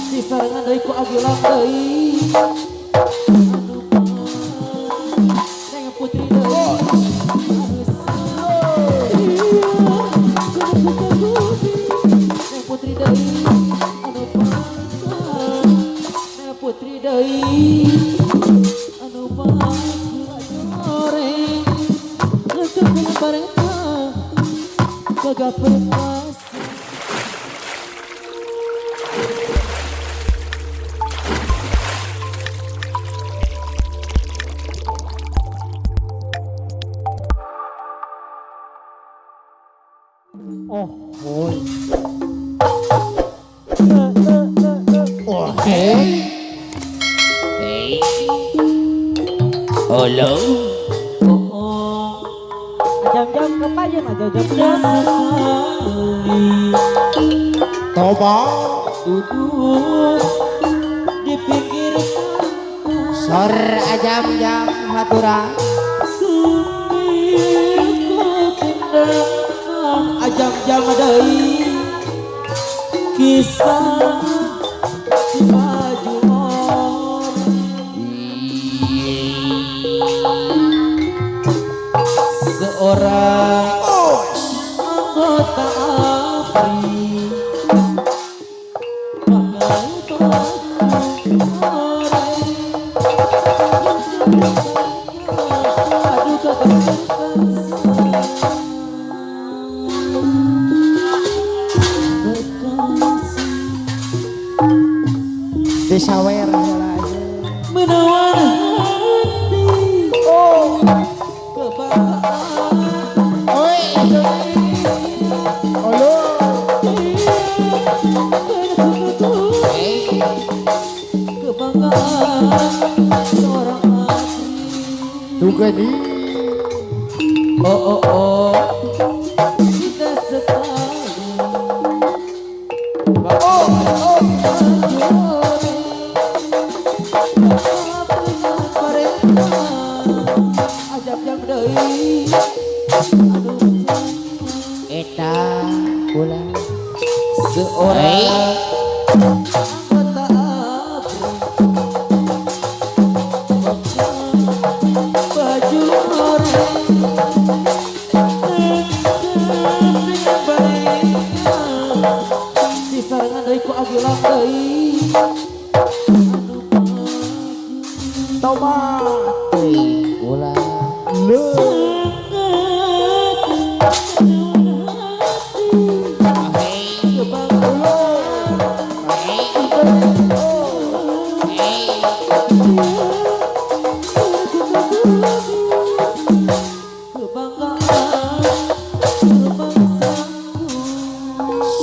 Disarangan dari ku agilang deui neng putri deui neng putri deui anu pangkat neng putri deui anu pangkat goreng ngeukeun bareng kagapeun oh, boy. Hey. Halo. Jam-jam kepayan aja jam-jam. Toba duduk di pinggir Sor ajam-jam haturan. ajam-jam deui kisah si baju seorang anggota APRI aduh Disawer aja. menawan hati oh kebanggaan Oi. Halo. Hey. kebanggaan seorang APRI Juga di oh kita sekali ajab-jab deui Eta pula seorang anggota APRI baju oranye dengan baik disarangan dari ku agilang deui tomat. pula.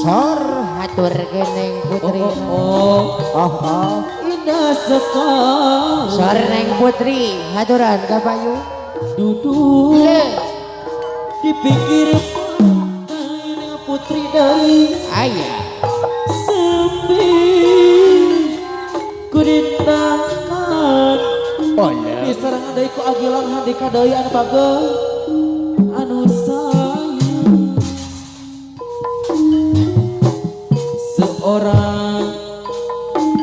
Sor hatur geneng putri. Indah sekali Sor neng putri haturan ka payu. duduk di pinggir pantai putri dari Ayah. sambil kudindakan Pula. disarangan dari ku agilang handika deui anu pageuh anu sayang seorang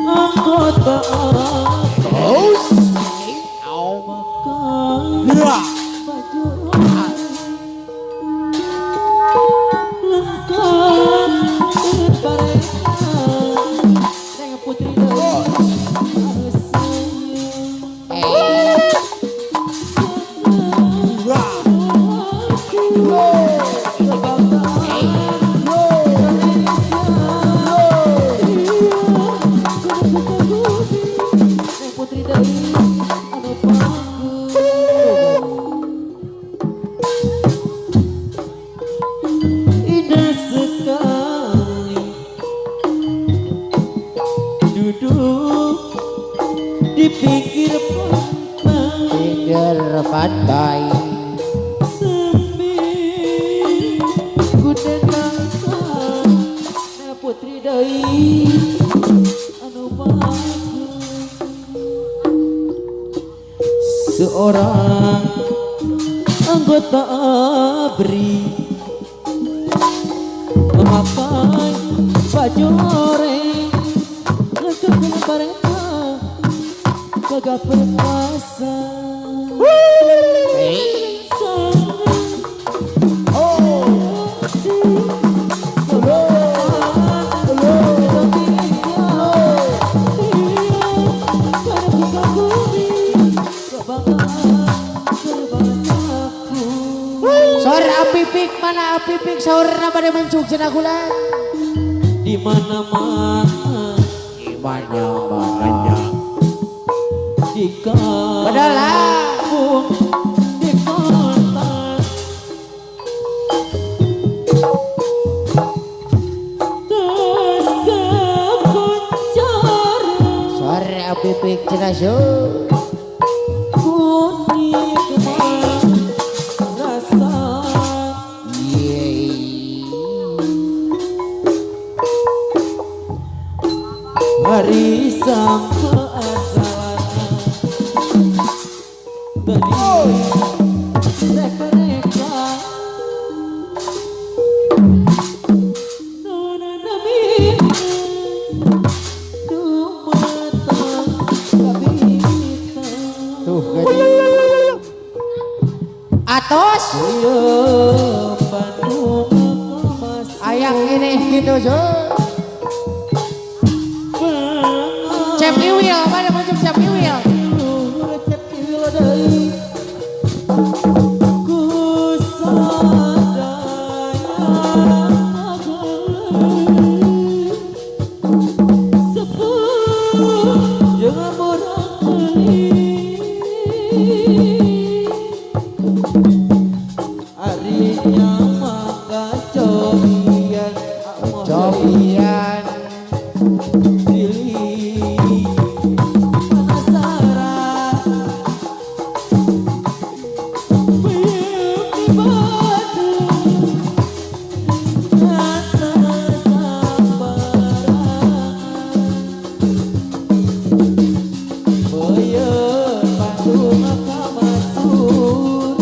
anggota indah sekali duduk di pinggir pantai Pinggir pantai. sambil kudendangkan putri deui anu bahagia seorang anggota ABRI memakai baju oranye lengkap dengan bareta gagah perkasa. Sor apipik mana apipik sahur pada mencuk cenah kula. Di mana-mana Di mana-mana di kampung di kota terus kepencar Sor apipik cenah so. kuning rasa hari sampai asalan tadi reka-reka nami dumata kabita Tuh gani. Atos Bandung kemas ayang ini gitu so. Cep Iwil mana mencuk Cep Iwil. recep ieu deui ku sadaya sepuh jeung murah arinya mangga cobian Cobian pilih penasaran peyem di batu nyata sambarangan peyem Bandung kamasur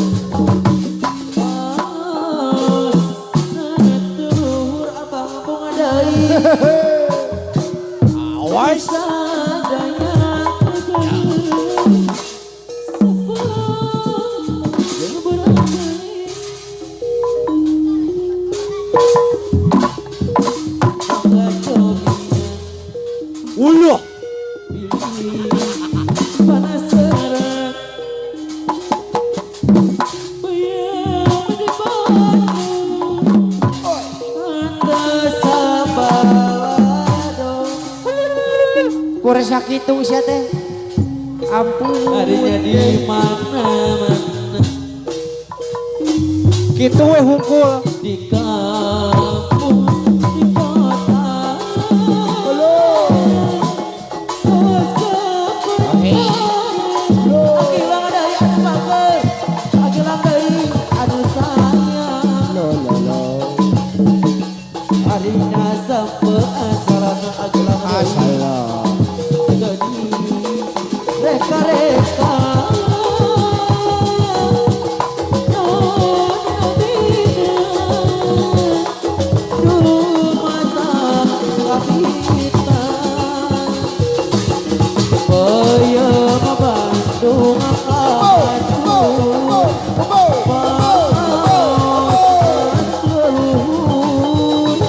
pas netur abang bunga deui awas sadaya sepuh jeung berangkali mangga cobian Ulah. pilih penasaran peyem di batu anda sabado kurang sakitu sia teh. Ampun. harinya di mana-mana Kitu we hungkul. di kampung di kota terus kepencar agilang deui anu bager agilang deui anu sayang harinya sampai asalan agilang deui Masalah. jadi reka-reka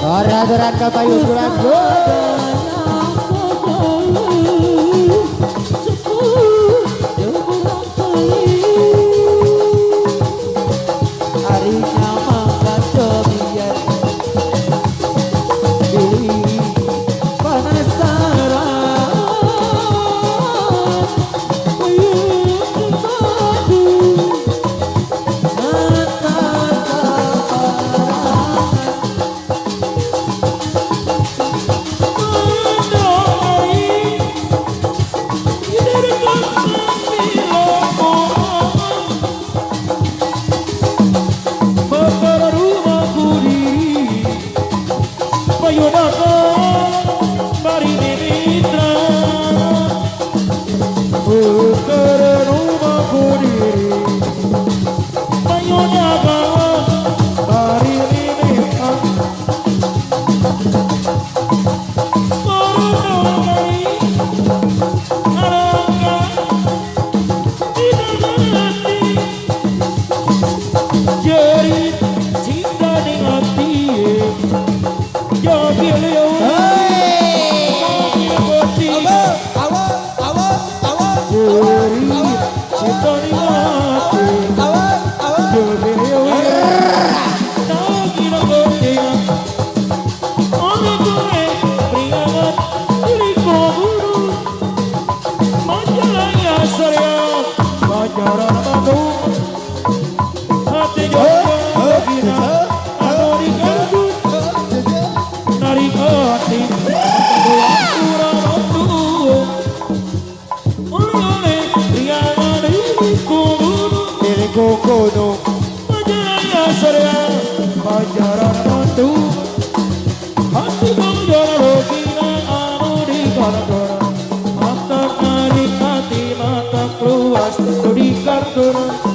Ora-oran kapayun duran. harinya mangga cobian pilih penasaran peyem di batu mata sambarangan kartun